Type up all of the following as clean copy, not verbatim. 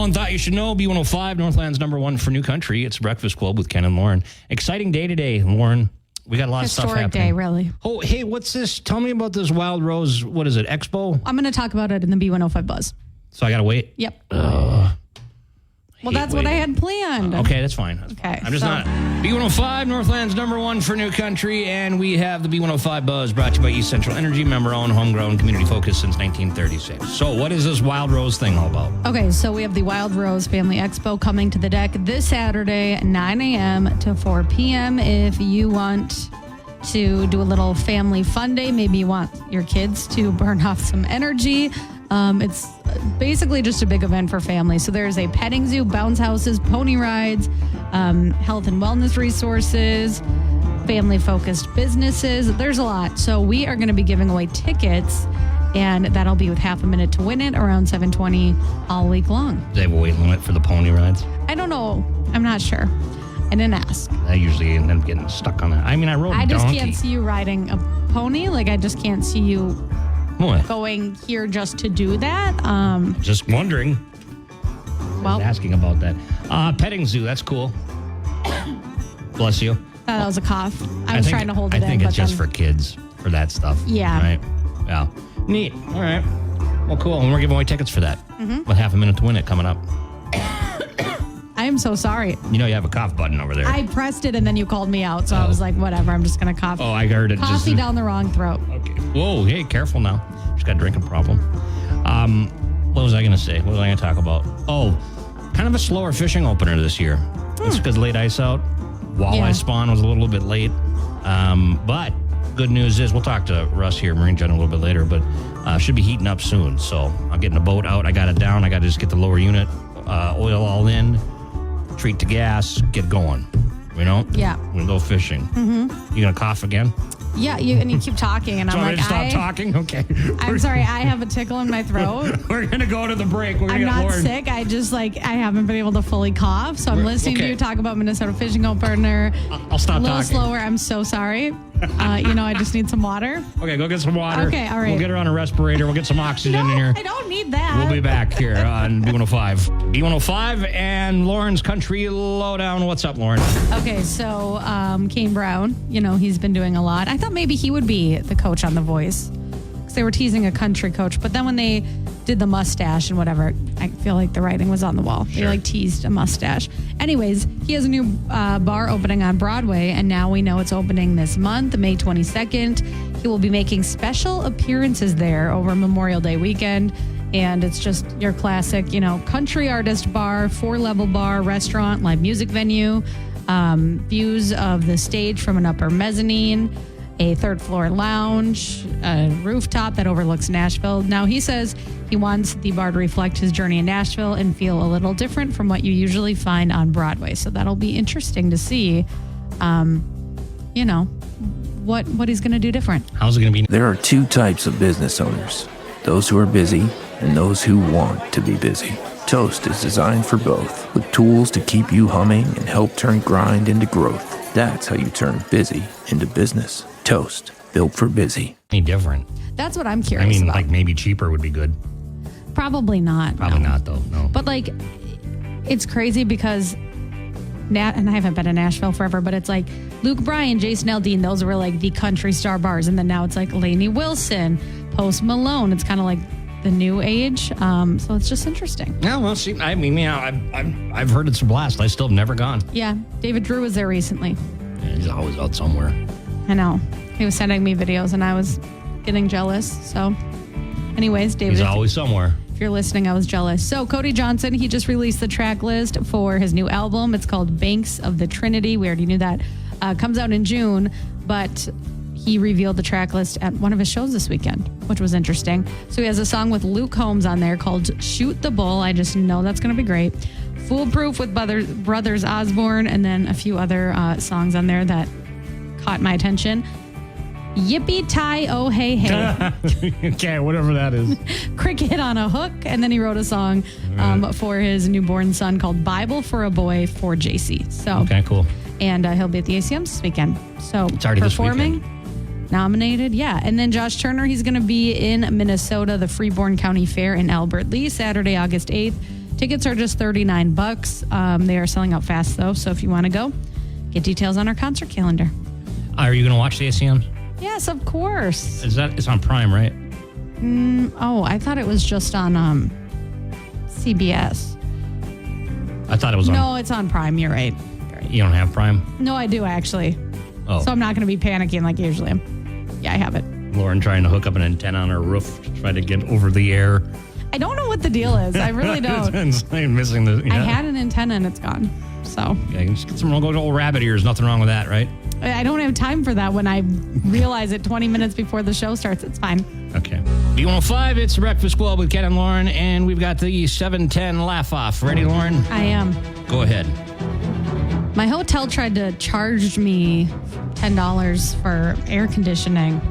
One thought you should know, B105, Northland's number one for new country. It's Breakfast Club with Ken and Lauren. Exciting day today, Lauren. We got a lot of stuff happening. Historic day, really. Oh, hey, what's this? Tell me about this Wild Rose, what is it, Expo? I'm going to talk about it in the B105 Buzz. So I got to wait? Yep. Well, that's what I had planned. Okay, that's fine. Okay. I'm just not. B105, Northland's number one for new country, and we have the B105 Buzz brought to you by East Central Energy, member-owned, homegrown, community-focused since 1936. So what is this Wild Rose thing all about? Okay, so we have the Wild Rose Family Expo coming to the deck this Saturday, 9 a.m. to 4 p.m. If you want to do a little family fun day, maybe you want your kids to burn off some energy. It's basically just a big event for families. So there's a petting zoo, bounce houses, pony rides, health and wellness resources, family-focused businesses. There's a lot. So we are going to be giving away tickets, and that'll be with half a minute to win it around 7:20 all week long. Do they have a weight limit for the pony rides? I don't know. I'm not sure. I didn't ask. I usually end up getting stuck on that. I mean, I rode a donkey. I just can't see you riding a pony. Like, I just can't see you What? going here just to do that. Just wondering. Well, I was asking about that. Petting zoo, that's cool. Bless you. that was a cough. I was trying to hold it in. I think it's but just then- for kids, for that stuff. Yeah. Right? Yeah. Neat. All right. Well, cool. And we're giving away tickets for that. Mm-hmm. With half a minute to win it coming up. I am so sorry. You know you have a cough button over there. I pressed it and then you called me out. So I was like, whatever, I'm just going to cough. Oh, I heard it. Coffee down the wrong throat. Okay. Whoa, hey, careful now. She's got a drinking problem. What was I going to say? What was I going to talk about? Oh, kind of a slower fishing opener this year. It's because late ice out. Walleye spawn was a little bit late. But good news is, we'll talk to Russ here, Marine Gen, a little bit later, but should be heating up soon. So I'm getting the boat out. I got it down. I got to just get the lower unit, oil all in, treat to gas, get going. You know? Yeah. We're going to go fishing. Mm-hmm. You going to cough again? Yeah, and you keep talking, and I'm like, stop talking? Okay. I'm sorry, I have a tickle in my throat. We're going to go to the break. We're I'm gonna not get Lauren. sick. I just, I haven't been able to fully cough. So I'm listening to you talk about Minnesota fishing opener. I'll stop a little talking. slower. I'm so sorry. I just need some water. Okay, go get some water. Okay, all right. We'll get her on a respirator. We'll get some oxygen in here. I don't need that. We'll be back here on B105. B105 and Lauren's Country Lowdown. What's up, Lauren? Okay, so Kane Brown, he's been doing a lot. I thought maybe he would be the coach on The Voice because they were teasing a country coach. But then when they did the mustache and whatever, I feel like the writing was on the wall. Sure. They teased a mustache. Anyways, he has a new bar opening on Broadway, and now we know it's opening this month, May 22nd. He will be making special appearances there over Memorial Day weekend. And it's just your classic, country artist bar, 4-level bar, restaurant, live music venue, views of the stage from an upper mezzanine, a third-floor lounge, a rooftop that overlooks Nashville. Now, he says he wants the bar to reflect his journey in Nashville and feel a little different from what you usually find on Broadway. So that'll be interesting to see, what he's going to do different. How's it going to be? There are two types of business owners, those who are busy and those who want to be busy. Toast is designed for both, with tools to keep you humming and help turn grind into growth. That's how you turn busy into business. Toast, built for busy. Any different? That's what I'm curious about. Maybe cheaper would be good. Probably not. Probably not, though. No. But it's crazy because and I haven't been in Nashville forever, but it's Luke Bryan, Jason Aldean, those were the country star bars. And then now it's Lainey Wilson, Post Malone. It's kind of the new age. So it's just interesting. Yeah, well, see, I've heard it's a blast. I still have never gone. Yeah. David Drew was there recently. Yeah, he's always out somewhere. I know. He was sending me videos and I was getting jealous. So anyways, David. He's always somewhere. If you're listening, I was jealous. So Cody Johnson, he just released the track list for his new album. It's called Banks of the Trinity. We already knew that. Comes out in June, but he revealed the track list at one of his shows this weekend, which was interesting. So he has a song with Luke Combs on there called Shoot the Bull. I just know that's going to be great. Foolproof with Brothers Osborne, and then a few other songs on there that caught my attention. Yippee tie oh hey hey. Okay, whatever that is. Cricket on a hook, and then he wrote a song for his newborn son called Bible for a Boy for JC. So Okay, cool. And he'll be at the ACMs this weekend. So It's already performing, this nominated, yeah. And then Josh Turner, he's going to be in Minnesota, the Freeborn County Fair in Albert Lee, Saturday, August 8th Tickets are just $39. They are selling out fast, though. So if you want to go, get details on our concert calendar. Are you going to watch the ACMs? Yes, of course. It's on Prime, right? I thought it was just on CBS. I thought it was on. No, it's on Prime. You're right. You don't have Prime? No, I do actually. Oh. So I'm not going to be panicking like I usually am. Yeah, I have it. Lauren trying to hook up an antenna on her roof to try to get over the air. I don't know what the deal is. I really don't. It's missing the. Yeah. I had an antenna and it's gone. So Yeah, just get some old rabbit ears. Nothing wrong with that, right? I don't have time for that when I realize it 20 minutes before the show starts. It's fine. Okay. B105, it's the Breakfast Club with Ken and Lauren, and we've got the 710 laugh off. Ready, Lauren? I am. Go ahead. My hotel tried to charge me $10 for air conditioning.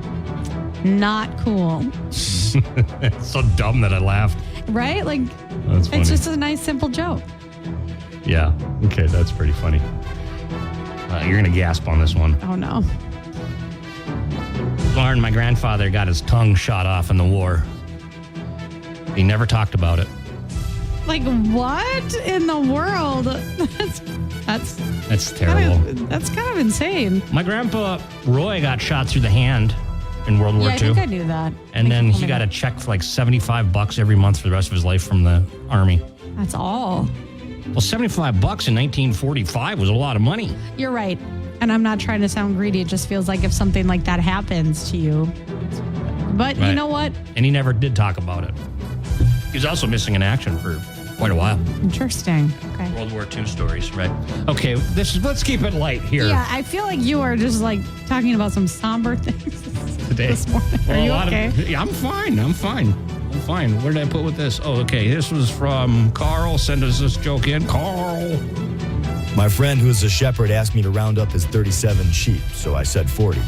Not cool. It's so dumb that I laughed. Right? Like, That's funny. it's just a nice, simple joke. Yeah. Okay, that's pretty funny. You're going to gasp on this one. Oh, no. Lauren, my grandfather got his tongue shot off in the war. He never talked about it. Like, what in the world? That's terrible. That's kind of insane. My grandpa, Roy, got shot through the hand in World War Yeah, I II. think I knew that. And then he got a check for like $75 every month for the rest of his life from the Army. That's all. Well, $75 in 1945 was a lot of money. You're right. And I'm not trying to sound greedy. It just feels like if something like that happens to you. But you Right. know what? And he never did talk about it. He was also missing in action for quite a while. Interesting. Okay. World War II stories, right? Okay, let's keep it light here Yeah, I feel like you are just like talking about some somber things today. this morning. Are you okay? Yeah, I'm fine. Where did I put with this? Oh, okay. This was from Carl. Send us this joke in. Carl. My friend, who's a shepherd, asked me to round up his 37 sheep, so I said 40.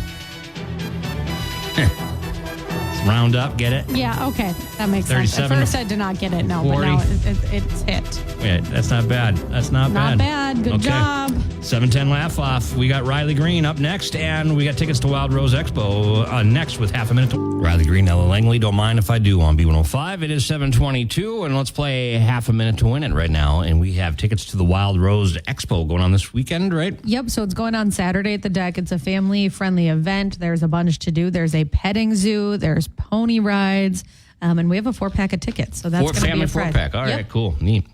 Round up, get it? Yeah, okay. That makes sense. At 37 first I did not get it, no, 40. but now it's hit. Wait, that's not bad. That's not bad. Not bad. Good job. 710 laugh off. We got Riley Green up next, and we got tickets to Wild Rose Expo next with half a minute. Riley Green, Ella Langley. Don't mind if I do on B105. It is 722, and let's play half a minute to win it right now. And we have tickets to the Wild Rose Expo going on this weekend, right? Yep, so it's going on Saturday at the deck. It's a family-friendly event. There's a bunch to do. There's a petting zoo. There's pony rides. And we have a 4-pack of tickets. So that's going to be family a Friday. 4-pack. All right, Yep. cool. Neat.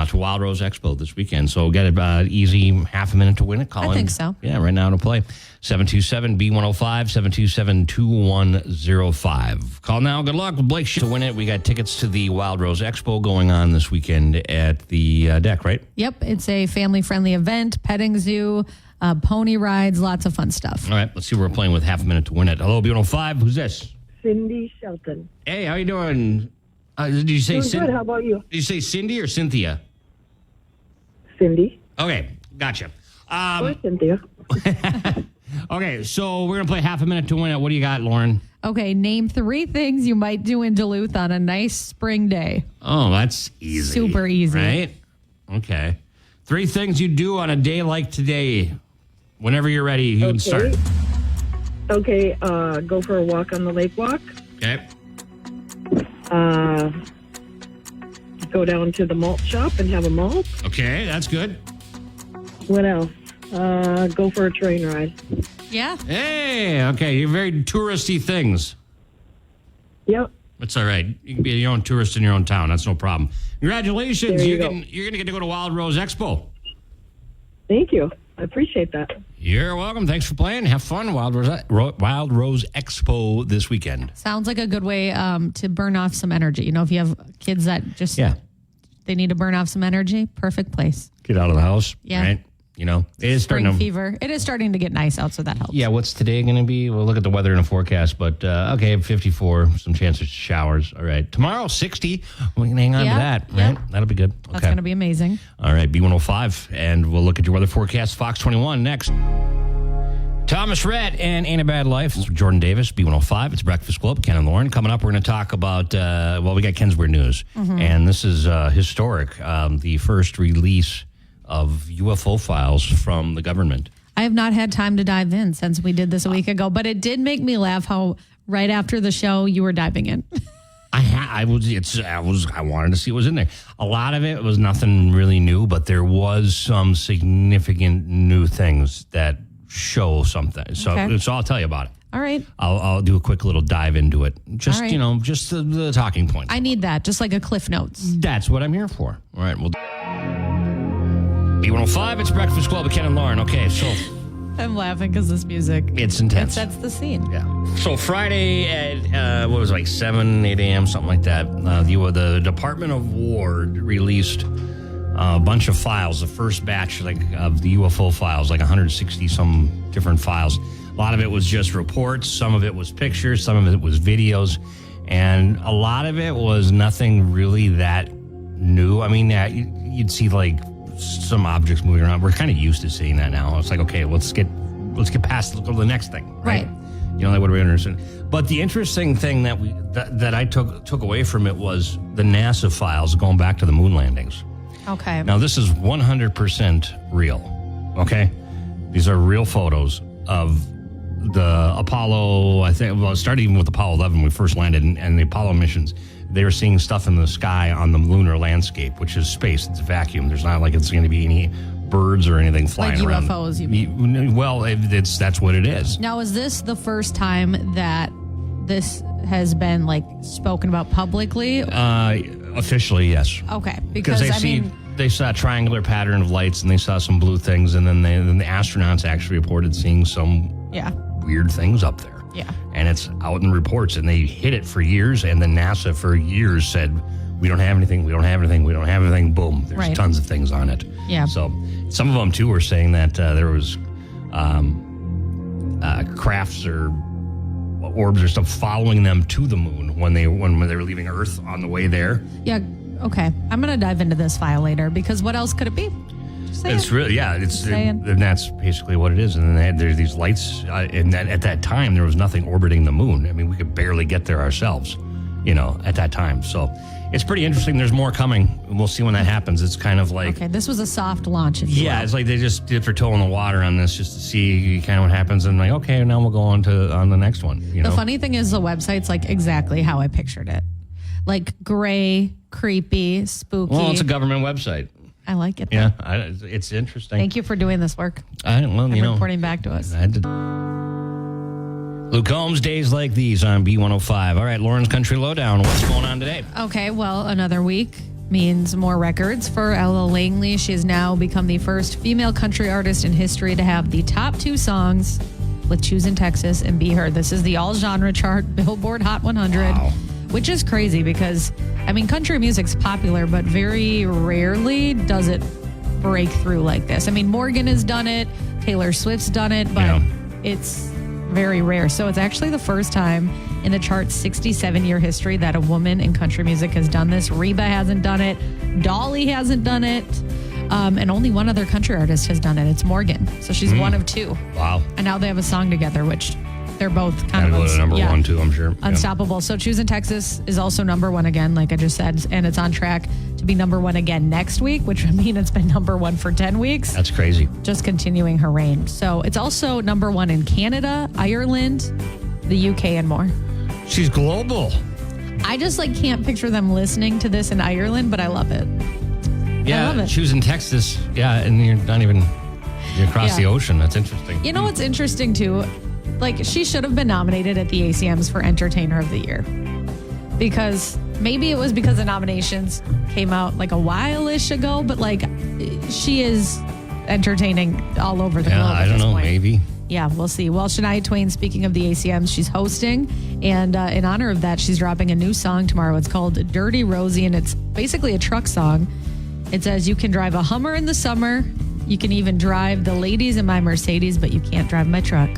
To Wild Rose Expo this weekend. So get it easy half a minute to win it. Call I in. think so. Yeah, right now to play. 727-B105, 727-2105. Call now. Good luck with Blake to win it. We got tickets to the Wild Rose Expo going on this weekend at the deck, right? Yep, it's a family-friendly event, petting zoo, pony rides, lots of fun stuff. All right, let's see who we're playing with half a minute to win it. Hello, B105. Who's this? Cindy Shelton. Hey, how you doing? Did you say Doing good. How about you? Did you say Cindy or Cynthia? Cindy. Okay, gotcha. Or Cynthia. Okay, so we're going to play half a minute to win it. What do you got, Lauren? Okay, name 3 things you might do in Duluth on a nice spring day. Oh, that's easy. Super easy. Right? Okay. 3 things you do on a day like today. Whenever you're ready, you can start. Okay, go for a walk on the lake walk. Okay. Go down to the malt shop and have a malt. Okay, that's good. What else? Go for a train ride. Yeah? Hey, okay, you're very touristy things. Yep. That's all right. You can be your own tourist in your own town. That's no problem. Congratulations. There you You're go. going to get to go to Wild Rose Expo. Thank you. I appreciate that. You're welcome. Thanks for playing. Have fun. Wild Rose Expo this weekend. Sounds like a good way to burn off some energy. You know, if you have kids that just they need to burn off some energy, perfect place. Get out of the house. Yeah. Right? You know, it is starting Spring to... fever. It is starting to get nice out, so that helps. Yeah, what's today going to be? We'll look at the weather in the forecast, but okay, 54, some chances of showers. All right. Tomorrow, 60. We can hang on to that, right? That'll be good. Okay. That's going to be amazing. All right, B105, and we'll look at your weather forecast, Fox 21, next. Thomas Rhett and Ain't a Bad Life. This is Jordan Davis, B105. It's Breakfast Club, Ken and Lauren. Coming up, we're going to talk about, we got Ken's Weird News, and this is historic, the first release of UFO files from the government. I have not had time to dive in since we did this a week ago, but it did make me laugh how right after the show you were diving in. I wanted to see what was in there. A lot of it was nothing really new, but there was some significant new things that show something. So I'll tell you about it. All right. I'll do a quick little dive into it. Just, All right. just the talking points. I need that, just like a Cliff Notes. That's what I'm here for. All right. Well, B105, it's Breakfast Club with Ken and Lauren. Okay, so I'm laughing because this music, it's intense. it sets the scene. Yeah. So Friday at, 7, 8 a.m., something like that, the Department of War released a bunch of files, the first batch of the UFO files, 160 some different files. A lot of it was just reports. Some of it was pictures. Some of it was videos. And a lot of it was nothing really that new. I mean, you'd see some objects moving around. We're kind of used to seeing that now. It's like, okay, let's get past, let's go to the next thing. Right. That would be interesting. But the interesting thing that I took away from it was the NASA files going back to the moon landings. Okay. Now, this is 100% real, okay? These are real photos of the Apollo, I think, well, it started even with Apollo 11 when we first landed, and the Apollo missions. They were seeing stuff in the sky on the lunar landscape, which is space. It's a vacuum. There's not like it's going to be any birds or anything flying around. Like UFOs, you mean? Well, that's what it is. Now, is this the first time that this has been, spoken about publicly? Officially, yes. Okay. Because, they saw a triangular pattern of lights, and they saw some blue things, and then the astronauts actually reported seeing some weird things up there. Yeah. And it's out in reports, and they hid it for years, and then NASA for years said, we don't have anything, we don't have anything, we don't have anything. Boom. There's tons of things on it. Yeah. So some of them, too, were saying that there was crafts or orbs or stuff following them to the moon when they were leaving Earth on the way there. Yeah. Okay. I'm going to dive into this file later, because what else could it be? It's really, and that's basically what it is. And then there's these lights, and at that time, there was nothing orbiting the moon. I mean, we could barely get there ourselves, at that time. So it's pretty interesting. There's more coming. We'll see when that happens. It's kind of like... Okay, this was a soft launch, if you will. It's like they just dipped their toe in the water on this just to see kind of what happens. And okay, now we'll go on the next one. The funny thing is the website's exactly how I pictured it. Gray, creepy, spooky. Well, it's a government website. I like it. Yeah, it's interesting. Thank you for doing this work. Reporting back to us. Luke Combs, Days Like These on B105. All right, Lauren's Country Lowdown. What's going on today? Okay, well, another week means more records for Ella Langley. She has now become the first female country artist in history to have the top 2 songs with Choosing Texas and Be Heard. This is the all-genre chart, Billboard Hot 100. Wow. Which is crazy because, country music's popular, but very rarely does it break through like this. Morgan has done it, Taylor Swift's done it, but it's very rare. So it's actually the first time in the chart's 67-year history that a woman in country music has done this. Reba hasn't done it. Dolly hasn't done it. And only one other country artist has done it. It's Morgan. So she's one of 2. Wow. And now they have a song together, which... They're both kind of go to number 1 too, I'm sure. Unstoppable. Yeah. So Choosing Texas is also number 1 again, like I just said, and it's on track to be number 1 again next week, which would mean it's been number 1 for 10 weeks. That's crazy. Just continuing her reign. So it's also number 1 in Canada, Ireland, the UK, and more. She's global. I just can't picture them listening to this in Ireland, but I love it. Yeah, I love it. Choosing Texas. Yeah, and you're across the ocean. That's interesting. You know what's interesting too? She should have been nominated at the ACMs for Entertainer of the Year. Because maybe it was because the nominations came out a while-ish ago, but she is entertaining all over the globe. I don't know, maybe. Yeah, we'll see. Well, Shania Twain, speaking of the ACMs, she's hosting. And in honor of that, she's dropping a new song tomorrow. It's called Dirty Rosie, and it's basically a truck song. It says, you can drive a Hummer in the summer. You can even drive the ladies in my Mercedes, but you can't drive my truck.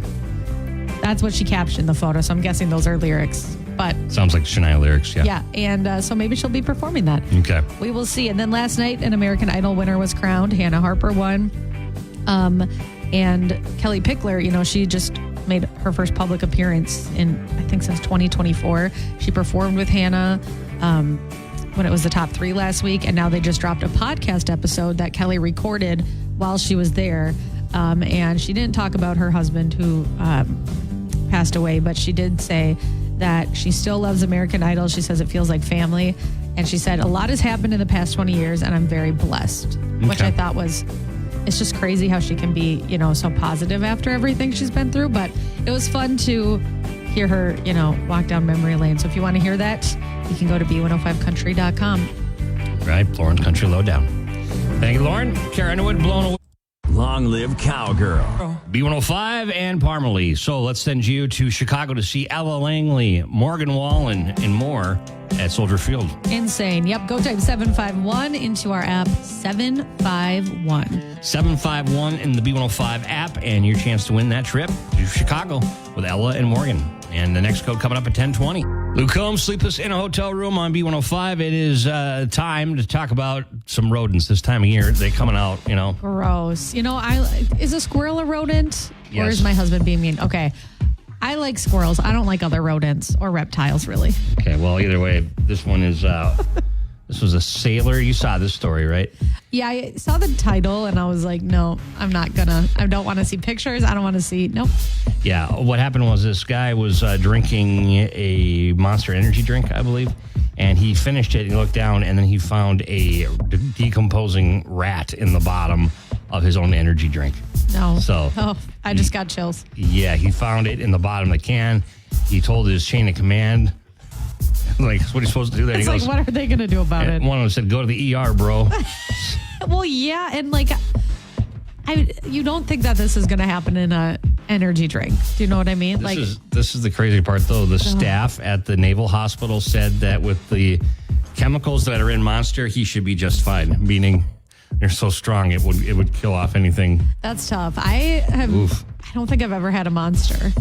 That's what she captioned in the photo, so I'm guessing those are lyrics. But sounds like Shania lyrics, yeah. Yeah, and so maybe she'll be performing that. Okay. We will see. And then last night, an American Idol winner was crowned. Hannah Harper won. And Kelly Pickler, she just made her first public appearance in, I think, since 2024. She performed with Hannah when it was the top 3 last week, and now they just dropped a podcast episode that Kelly recorded while she was there. And she didn't talk about her husband who passed away, but she did say that she still loves American Idol. She says it feels like family. And she said, a lot has happened in the past 20 years, and I'm very blessed, which I thought was, it's just crazy how she can be, so positive after everything she's been through. But it was fun to hear her, walk down memory lane. So if you want to hear that, you can go to B105country.com. Right, Lauren's Country Lowdown. Thank you, Lauren. Kara Underwood, blown away. Long live Cowgirl. B105 and Parmalee. So let's send you to Chicago to see Ella Langley, Morgan Wallen, and more at Soldier Field. Insane. Yep. Go type 751 into our app. 751. 751 in the B105 app, and your chance to win that trip to Chicago with Ella and Morgan. And the next code coming up at 10:20. Luke Combs, sleepless in a hotel room on B105. It is time to talk about some rodents this time of year. They're coming out, Gross. Is a squirrel a rodent? Or Yes. is my husband being mean? Okay. I like squirrels. I don't like other rodents or reptiles, really. Okay, well, either way, this one is, this was a sailor. You saw this story, right? Yeah, I saw the title and I was like, no, I don't want to see pictures. I don't want to see, nope. Yeah, what happened was this guy was drinking a Monster Energy drink, I believe, and he finished it and he looked down and then he found a decomposing rat in the bottom of his own energy drink. No. So, I just got chills. yeah, he found it in the bottom of the can. He told his chain of command, like, what are you supposed to do there? It's He goes, like, what are they going to do about it? one of them said, go to the ER, bro. Well, yeah, and you don't think that this is going to happen in a energy drink. Do you know what I mean? This is the crazy part, though. The staff at the Naval Hospital said that with the chemicals that are in Monster, he should be just fine. Meaning, they're so strong it would kill off anything. That's tough. I don't think I've ever had a Monster.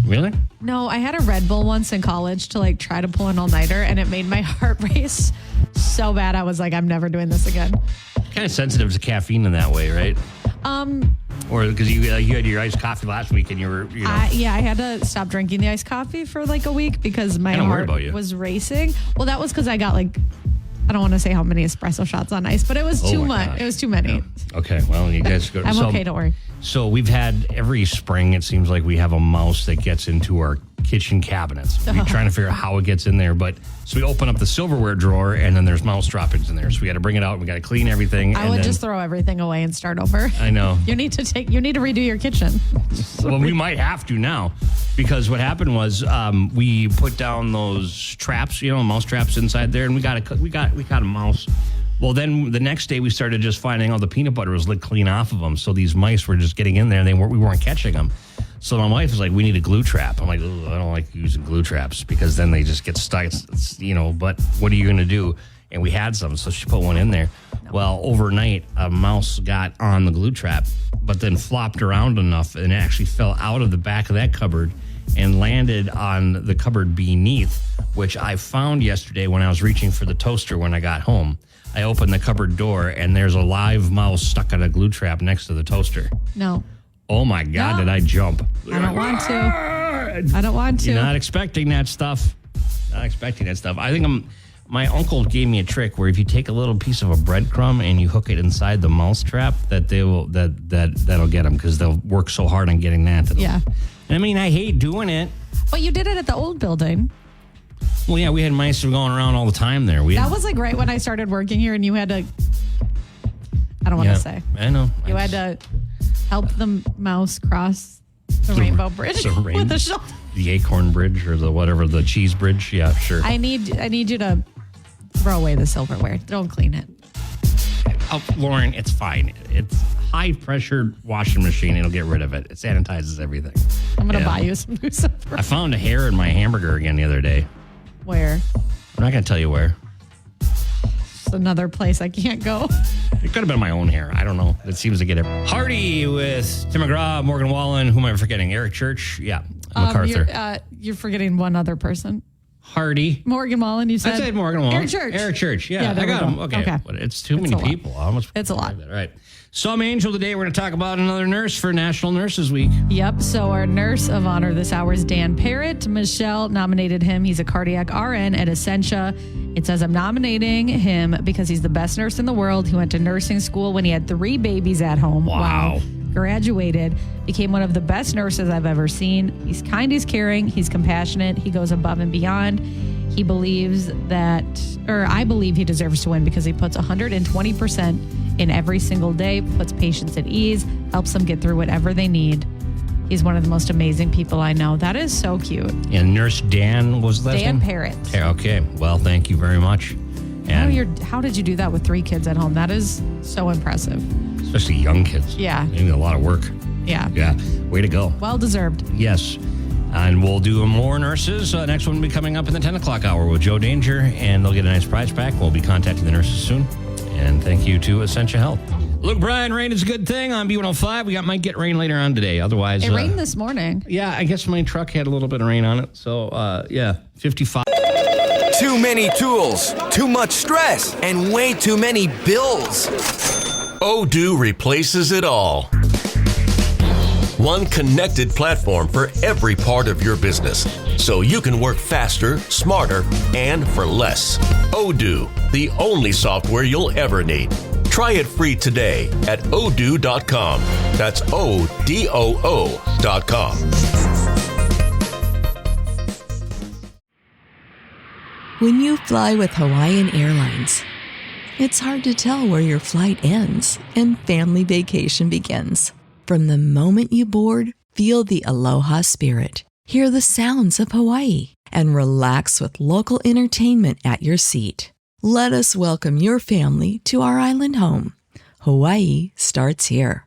Really? No, I had a Red Bull once in college to try to pull an all-nighter, and it made my heart race so bad. I was like, I'm never doing this again. Kind of sensitive to caffeine in that way, right? Or because you had your iced coffee last week and you were, I had to stop drinking the iced coffee for a week because my Kinda worried heart about you. was racing. Well, that was because I got I don't want to say how many espresso shots on ice, but it was too my much. gosh. It was too many. Yeah. Okay, well, you guys go. I'm okay, don't worry. So we've had every spring, it seems like we have a mouse that gets into our kitchen cabinets. We're trying to figure out how it gets in there. So we open up the silverware drawer and then there's mouse droppings in there. So we got to bring it out. We got to clean everything. I would just throw everything away and start over. I know. You need to redo your kitchen. Well, we might have to now because what happened was we put down those traps, mouse traps inside there, and we got a mouse. Well, then the next day we started just finding all the peanut butter was licked clean off of them. So these mice were just getting in there and we weren't catching them. So my wife was like, we need a glue trap. I'm like, I don't like using glue traps because then they just get stuck, but what are you going to do? And we had some, so she put one in there. Well, overnight, a mouse got on the glue trap, but then flopped around enough and actually fell out of the back of that cupboard and landed on the cupboard beneath, which I found yesterday when I was reaching for the toaster when I got home. I opened the cupboard door and there's a live mouse stuck on a glue trap next to the toaster. No. Oh my God, No. did I jump? I don't want to. I don't want to. You're not expecting that stuff. I think my uncle gave me a trick where if you take a little piece of a breadcrumb and you hook it inside the mouse trap, that'll get them because they'll work so hard on getting that. Yeah. I mean, I hate doing it. But you did it at the old building. Well, yeah, we had mice going around all the time there. That was right when I started working here and you had to, I don't want to say. I know. You had to help the mouse cross the Rainbow Bridge with a shovel. The Acorn Bridge or the cheese bridge. Yeah, sure. I need you to throw away the silverware. Don't clean it. Oh, Lauren, it's fine. It's high pressure washing machine. It'll get rid of it. It sanitizes everything. I'm going to buy you some new silverware. I found a hair in my hamburger again the other day. Where? I'm not going to tell you where. It's another place I can't go. It could have been my own hair. I don't know. It seems to get it. Hardy with Tim McGraw, Morgan Wallen. Who am I forgetting? Eric Church. Yeah. MacArthur. You're forgetting one other person. Hardy. Morgan Wallen, you said? I said Morgan Wallen. Eric Church. Eric Church. Yeah, there I got we him. go. Okay. But it's too many people. It's a lot. All right. Some Angel today. We're going to talk about another nurse for National Nurses Week. Yep. So our nurse of honor this hour is Dan Parrott. Michelle nominated him. He's a cardiac RN at Essentia. It says, I'm nominating him because he's the best nurse in the world. He went to nursing school when he had 3 babies at home. Wow. graduated, became one of the best nurses I've ever seen. He's kind, he's caring, he's compassionate, he goes above and beyond. He believes that, or I believe he deserves to win because he puts 120% in every single day, puts patients at ease, helps them get through whatever they need. He's one of the most amazing people I know. That is so cute. And Nurse Dan was that Dan Parrott. Okay. Well, thank you very much. And How did you do that with 3 kids at home? That is so impressive. especially young kids. Yeah. They need a lot of work. Yeah. Yeah. Way to go. Well deserved. Yes. And we'll do more nurses. Next one will be coming up in the 10 o'clock hour with Joe Danger, and they'll get a nice prize pack. We'll be contacting the nurses soon. And thank you to Essentia Health. Luke Bryan, rain is a good thing on B105. We might get rain later on today. Otherwise, It rained this morning. Yeah, I guess my truck had a little bit of rain on it. So, 55. Too many tools, too much stress, and way too many bills. Odoo replaces it all. One connected platform for every part of your business, so you can work faster, smarter, and for less. Odoo, the only software you'll ever need. Try it free today at odoo.com. That's ODOO.com. When you fly with Hawaiian Airlines, it's hard to tell where your flight ends and family vacation begins. From the moment you board, feel the aloha spirit, hear the sounds of Hawaii, and relax with local entertainment at your seat. Let us welcome your family to our island home. Hawaii starts here.